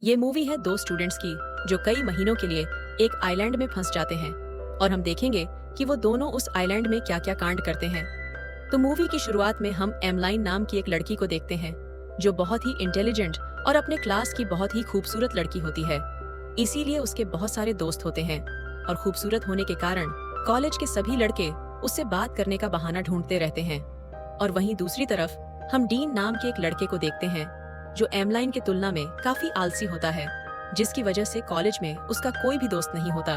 ये मूवी है दो स्टूडेंट्स की जो कई महीनों के लिए एक आइलैंड में फंस जाते हैं और हम देखेंगे कि वो दोनों उस आइलैंड में क्या क्या कांड करते हैं। तो मूवी की शुरुआत में हम एमलाइन नाम की एक लड़की को देखते हैं जो बहुत ही इंटेलिजेंट और अपने क्लास की बहुत ही खूबसूरत लड़की होती है। इसीलिए उसके बहुत सारे दोस्त होते हैं और खूबसूरत होने के कारण कॉलेज के सभी लड़के उससे बात करने का बहाना ढूंढते रहते हैं। और वहीं दूसरी तरफ हम डीन नाम के एक लड़के को देखते हैं जो एमलाइन की तुलना में काफी आलसी होता है, जिसकी वजह से कॉलेज में उसका कोई भी दोस्त नहीं होता।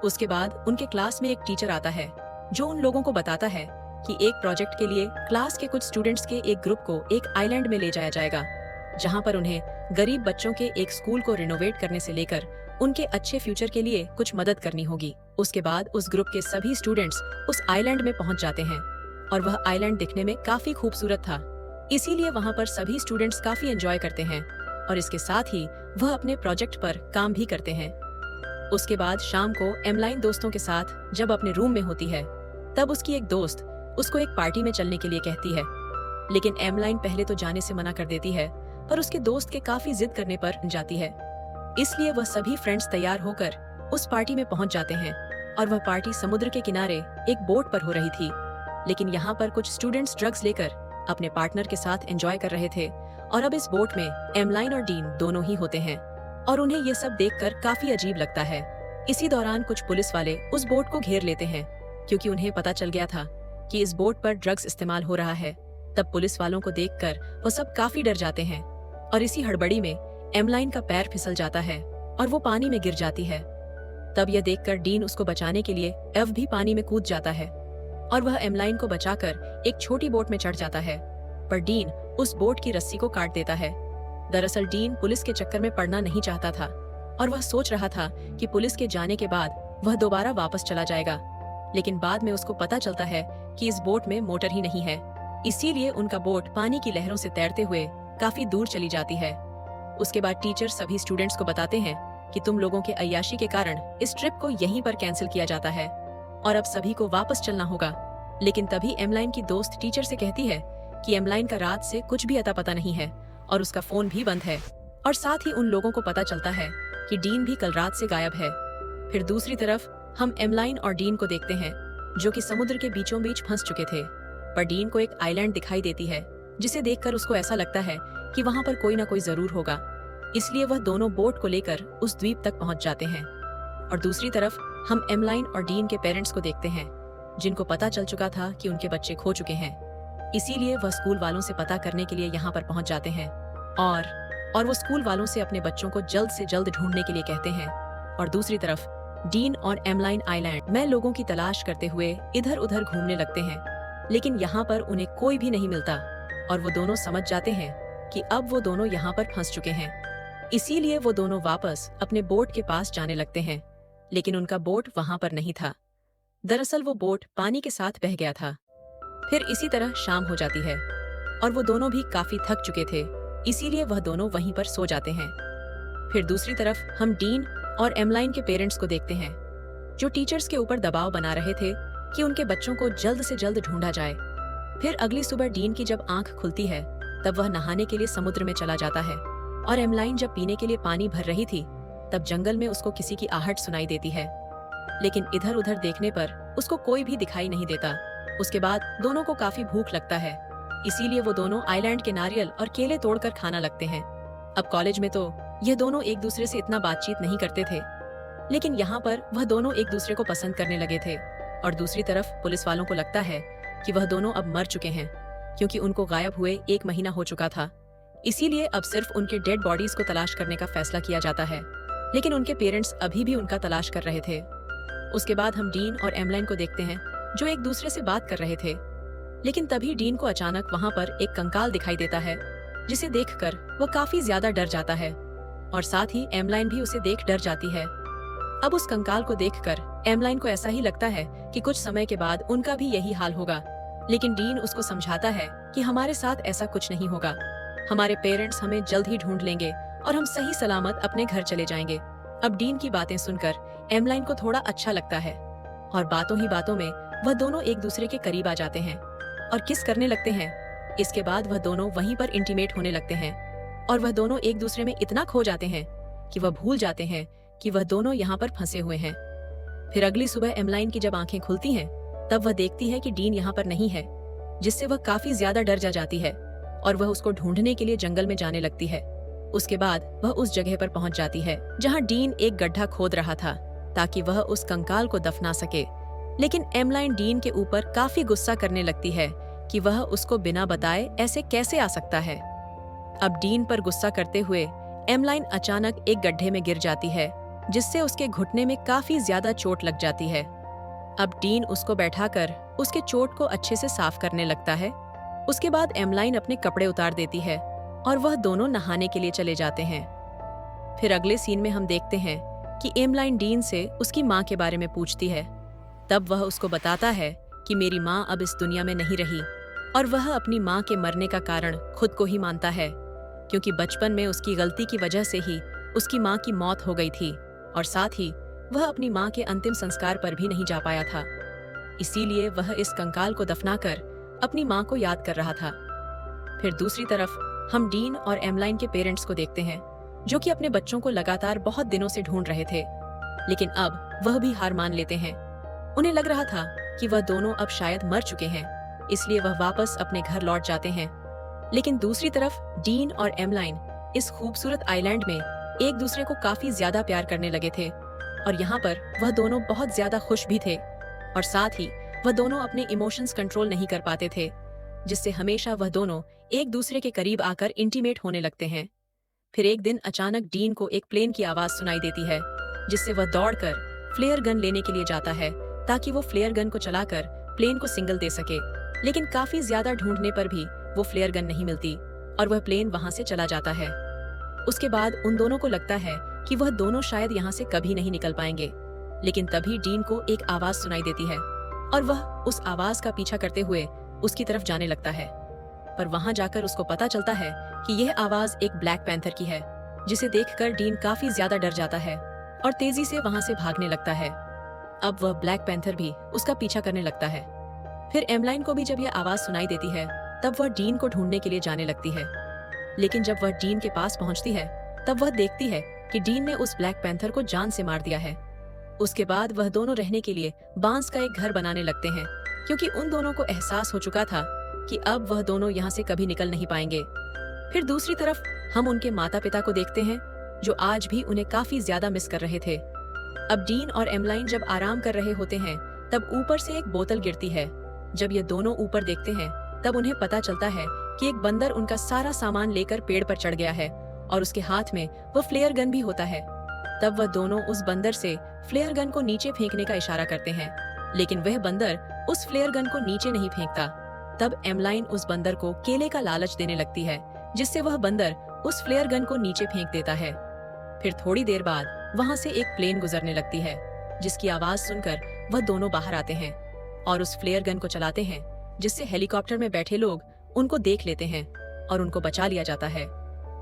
उसके बाद उनके क्लास में एक टीचर आता है जो उन लोगों को बताता है कि एक प्रोजेक्ट के लिए क्लास के कुछ स्टूडेंट्स के एक ग्रुप को एक आइलैंड में ले जाया जाएगा, जहां पर उन्हें गरीब बच्चों के एक स्कूल को रिनोवेट करने से लेकर उनके अच्छे फ्यूचर के लिए कुछ मदद करनी होगी। उसके बाद उस ग्रुप के सभी स्टूडेंट्स उस आइलैंड में पहुंच जाते हैं और वह आइलैंड दिखने में काफी खूबसूरत था, इसीलिए वहां पर सभी स्टूडेंट्स काफी एंजॉय करते हैं और इसके साथ ही वह अपने प्रोजेक्ट पर काम भी करते हैं। उसके बाद शाम को एमलाइन दोस्तों के साथ जब अपने रूम में होती है तब उसकी एक दोस्त उसको एक पार्टी में चलने के लिए कहती है, लेकिन एमलाइन पहले तो जाने से मना कर देती है, पर उसके दोस्त के काफी जिद करने पर जाती है। इसलिए वह सभी फ्रेंड्स तैयार होकर उस पार्टी में पहुंच जाते हैं और वह पार्टी समुद्र के किनारे एक बोट पर हो रही थी। लेकिन यहाँ पर कुछ स्टूडेंट्स ड्रग्स लेकर अपने पार्टनर के साथ एंजॉय कर रहे थे और अब इस बोट में एमलाइन और डीन दोनों ही होते हैं और उन्हें ये सब देखकर काफी अजीब लगता है। इसी दौरान कुछ पुलिस वाले उस बोट को घेर लेते हैं क्योंकि उन्हें पता चल गया था कि इस बोट पर ड्रग्स इस्तेमाल हो रहा है। तब पुलिस वालों को देखकर वो सब काफी डर जाते हैं और इसी हड़बड़ी में एमलाइन का पैर फिसल जाता है और वो पानी में गिर जाती है। तब यह देखकर डीन उसको बचाने के लिए एव भी पानी में कूद जाता है और वह एमलाइन को बचाकर एक छोटी बोट में चढ़ जाता है, पर डीन उस बोट की रस्सी को काट देता है। दरअसल डीन पुलिस के चक्कर में पड़ना नहीं चाहता था और वह सोच रहा था कि पुलिस के जाने के बाद वह दोबारा वापस चला जाएगा, लेकिन बाद में उसको पता चलता है कि इस बोट में मोटर ही नहीं है, इसीलिए उनका बोट पानी की लहरों से तैरते हुए काफी दूर चली जाती है। उसके बाद टीचर सभी स्टूडेंट्स को बताते हैं कि तुम लोगों के अय्याशी के कारण इस ट्रिप को यहीं पर कैंसिल किया जाता है और अब सभी को वापस चलना होगा। लेकिन तभी एमलाइन की दोस्त टीचर से कहती है कि एमलाइन का रात से कुछ भी अता पता नहीं है और उसका फोन भी बंद है, और साथ ही उन लोगों को पता चलता है कि डीन भी कल रात से गायब है। फिर दूसरी तरफ हम एमलाइन और डीन को देखते हैं जो कि समुद्र के बीचों बीच फंस चुके थे, पर डीन को एक आइलैंड दिखाई देती है जिसे देखकर उसको ऐसा लगता है कि वहाँ पर कोई ना कोई जरूर होगा, इसलिए वह दोनों बोट को लेकर उस द्वीप तक पहुँच जाते हैं। और दूसरी तरफ हम एमलाइन और डीन के पेरेंट्स को देखते हैं जिनको पता चल चुका था कि उनके बच्चे खो चुके हैं, इसीलिए वह स्कूल वालों से पता करने के लिए यहाँ पर पहुँच जाते हैं और वो स्कूल वालों से अपने बच्चों को जल्द से जल्द ढूंढने के लिए कहते हैं। और दूसरी तरफ डीन और एमलाइन आइलैंड में लोगों की तलाश करते हुए इधर उधर घूमने लगते हैं, लेकिन यहाँ पर उन्हें कोई भी नहीं मिलता और वो दोनों समझ जाते हैं कि अब वो दोनों यहाँ पर फंस चुके हैं। इसीलिए वो दोनों वापस अपने बोट के पास जाने लगते हैं, लेकिन उनका बोट वहाँ पर नहीं था। दरअसल वो बोट पानी के साथ बह गया था। फिर इसी तरह शाम हो जाती है और वो दोनों भी काफी थक चुके थे, इसीलिए वह दोनों वहीं पर सो जाते हैं। फिर दूसरी तरफ हम डीन और एमलाइन के पेरेंट्स को देखते हैं जो टीचर्स के ऊपर दबाव बना रहे थे कि उनके बच्चों को जल्द से जल्द ढूंढा जाए। फिर अगली सुबह डीन की जब आंख खुलती है तब वह नहाने के लिए समुद्र में चला जाता है और एमलाइन जब पीने के लिए पानी भर रही थी तब जंगल में उसको किसी की आहट सुनाई देती है, लेकिन इधर उधर देखने पर उसको कोई भी दिखाई नहीं देता। उसके बाद दोनों को काफी भूख लगता है, इसीलिए वो दोनों आइलैंड के नारियल और केले तोड़कर खाना लगते हैं। अब कॉलेज में तो ये दोनों एक दूसरे से इतना बातचीत नहीं करते थे, लेकिन यहाँ पर वह दोनों एक दूसरे को पसंद करने लगे थे। और दूसरी तरफ पुलिस वालों को लगता है कि वह दोनों अब मर चुके हैं क्योंकि उनको गायब हुए 1 महीना हो चुका था, इसीलिए अब सिर्फ उनके डेड बॉडीज को तलाश करने का फैसला किया जाता है, लेकिन उनके पेरेंट्स अभी भी उनका तलाश कर रहे थे। उसके बाद हम डीन और एमलाइन को देखते हैं जो एक दूसरे से बात कर रहे थे, लेकिन तभी डीन को अचानक वहाँ पर एक कंकाल दिखाई देता है जिसे देखकर वो काफी ज्यादा डर जाता है और साथ ही एमलाइन भी उसे देख डर जाती है। अब उस कंकाल को देखकर एमलाइन को ऐसा ही लगता है कि कुछ समय के बाद उनका भी यही हाल होगा, लेकिन डीन उसको समझाता है कि हमारे साथ ऐसा कुछ नहीं होगा, हमारे पेरेंट्स हमें जल्द ही ढूंढ लेंगे और हम सही सलामत अपने घर चले जाएंगे। अब डीन की बातें सुनकर एमलाइन को थोड़ा अच्छा लगता है और बातों ही बातों में वह दोनों एक दूसरे के करीब आ जाते हैं और किस करने लगते हैं। इसके बाद वह दोनों वहीं पर इंटीमेट होने लगते हैं और वह दोनों एक दूसरे में इतना खो जाते हैं कि वह भूल जाते हैं कि वह दोनों यहाँ पर फंसे हुए हैं। फिर अगली सुबह एमलाइन की जब आंखें खुलती हैं, तब वह देखती है कि डीन यहाँ पर नहीं है, जिससे वह काफी ज्यादा डर जाती है और वह उसको ढूंढने के लिए जंगल में जाने लगती है। उसके बाद वह उस जगह पर पहुंच जाती है जहां डीन एक गड्ढा खोद रहा था ताकि वह उस कंकाल को दफना सके। लेकिन एमलाइन डीन के ऊपर काफी गुस्सा करने लगती है कि वह उसको बिना बताए ऐसे कैसे आ सकता है। अब डीन पर गुस्सा करते हुए एमलाइन अचानक एक गड्ढे में गिर जाती है, जिससे उसके घुटने में काफी ज्यादा चोट लग जाती है। अब डीन उसको बैठाकर उसके चोट को अच्छे से साफ करने लगता है। उसके बाद एमलाइन अपने कपड़े उतार देती है और वह दोनों नहाने के लिए चले जाते हैं। फिर अगले सीन में हम देखते हैं कि एमलाइन डीन से उसकी माँ के बारे में पूछती है। तब वह उसको बताता है कि मेरी माँ अब इस दुनिया में नहीं रही और वह अपनी माँ के मरने का कारण खुद को ही मानता है, क्योंकि बचपन में उसकी गलती की वजह से ही उसकी माँ की मौत हो गई थी और साथ ही वह अपनी माँ के अंतिम संस्कार पर भी नहीं जा पाया था। इसीलिए वह इस कंकाल को दफनाकर अपनी माँ को याद कर रहा था। फिर दूसरी तरफ हम डीन और एमलाइन के पेरेंट्स को देखते हैं, जो कि अपने बच्चों को लगातार बहुत दिनों से ढूंढ रहे थे, लेकिन अब वह भी हार मान लेते हैं। उन्हें लग रहा था कि वह दोनों अब शायद मर चुके हैं, इसलिए वह वापस अपने घर लौट जाते हैं। लेकिन दूसरी तरफ डीन और एमलाइन इस खूबसूरत आइलैंड में एक दूसरे को काफी ज्यादा प्यार करने लगे थे और यहाँ पर वह दोनों बहुत ज्यादा खुश भी थे और साथ ही वह दोनों अपने इमोशंस कंट्रोल नहीं कर पाते थे, जिससे हमेशा वह दोनों एक दूसरे के करीब आकर इंटीमेट होने लगते हैं। फिर एक दिन अचानक डीन को एक प्लेन की आवाज सुनाई देती है, जिससे वह दौड़कर फ्लेयर गन लेने के लिए जाता है ताकि वो फ्लेयर गन को चलाकर प्लेन को सिग्नल दे सके। लेकिन काफी ज्यादा ढूंढने पर भी वो फ्लेयर गन नहीं मिलती और वह प्लेन वहां से चला जाता है। उसके बाद उन दोनों को लगता है कि वह दोनों शायद यहाँ से कभी नहीं निकल पाएंगे, लेकिन तभी डीन को एक आवाज सुनाई देती है और वह उस आवाज का पीछा करते हुए उसकी तरफ जाने लगता है। पर वहां जाकर उसको पता चलता है कि यह आवाज एक ब्लैक पैंथर की है, जिसे देखकर डीन काफी ज्यादा डर जाता है और तेजी से वहां से भागने लगता है। अब वह ब्लैक पैंथर भी उसका पीछा करने लगता है। फिर एमलाइन को भी जब यह आवाज सुनाई देती है, तब वह डीन को ढूंढने के लिए जाने लगती है। लेकिन जब वह डीन के पास पहुंचती है, तब वह देखती है कि डीन ने उस ब्लैक पैंथर को जान से मार दिया है। उसके बाद वह दोनों रहने के लिए बांस का एक घर बनाने लगते हैं, क्योंकि उन दोनों को एहसास हो चुका था कि अब वह दोनों यहाँ से कभी निकल नहीं पाएंगे। फिर दूसरी तरफ हम उनके माता पिता को देखते हैं, जो आज भी उन्हें काफी ज्यादा मिस कर रहे थे। अब डीन और एमलाइन जब आराम कर रहे होते हैं, तब ऊपर से एक बोतल गिरती है। जब ये दोनों ऊपर देखते हैं, तब उन्हें पता चलता है कि एक बंदर उनका सारा सामान लेकर पेड़ पर चढ़ गया है और उसके हाथ में वह फ्लेयर गन भी होता है। तब वह दोनों उस बंदर से फ्लेयर गन को नीचे फेंकने का इशारा करते हैं, लेकिन वह बंदर उस फ्लेयर गन को नीचे नहीं फेंकता। तब एमलाइन उस बंदर को केले का लालच देने लगती है, जिससे वह बंदर उस फ्लेयर गन को नीचे फेंक देता है। फिर थोड़ी देर बाद वहां से एक प्लेन गुजरने लगती है, जिसकी आवाज सुनकर वह दोनों बाहर आते हैं और उस फ्लेयर गन को चलाते हैं, जिससे हेलीकॉप्टर में बैठे लोग उनको देख लेते हैं और उनको बचा लिया जाता है।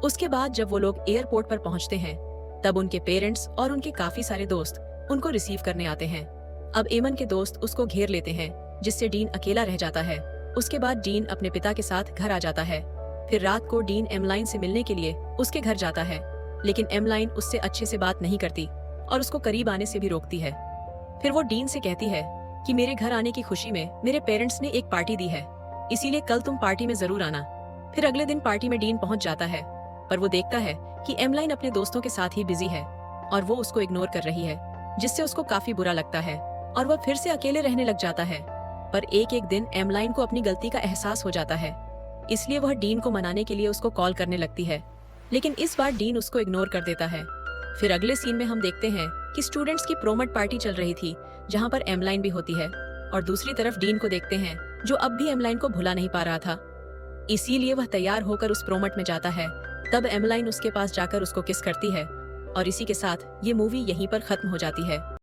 उसके बाद जब वो लोग एयरपोर्ट पर पहुंचते हैं, तब उनके पेरेंट्स और उनके काफी सारे दोस्त उनको रिसीव करने आते हैं। अब एमन के दोस्त उसको घेर लेते हैं, जिससे डीन अकेला रह जाता है। उसके बाद डीन अपने पिता के साथ घर आ जाता है। फिर रात को डीन एमलाइन से मिलने के लिए उसके घर जाता है, लेकिन एमलाइन उससे अच्छे से बात नहीं करती और उसको करीब आने से भी रोकती है। फिर वो डीन से कहती है कि मेरे घर आने की खुशी में मेरे पेरेंट्स ने एक पार्टी दी है, इसीलिए कल तुम पार्टी में जरूर आना। फिर अगले दिन पार्टी में डीन पहुंच जाता है, पर वो देखता है कि एमलाइन अपने दोस्तों के साथ ही बिजी है और वो उसको इग्नोर कर रही है, जिससे उसको काफी बुरा लगता है और वह फिर से अकेले रहने लग जाता है। पर एक एक दिन एमलाइन को अपनी गलती का एहसास हो जाता है, इसलिए वह डीन को मनाने के लिए उसको कॉल करने लगती है, लेकिन इस बार डीन उसको इग्नोर कर देता है। फिर अगले सीन में हम देखते हैं कि स्टूडेंट्स की प्रोमट पार्टी चल रही थी, जहाँ पर एमलाइन भी होती है, और दूसरी तरफ डीन को देखते हैं, जो अब भी एमलाइन को भुला नहीं पा रहा था। इसीलिए वह तैयार होकर उस प्रोमट में जाता है। तब एमलाइन उसके पास जाकर उसको किस करती है और इसी के साथ ये मूवी यहीं पर खत्म हो जाती है।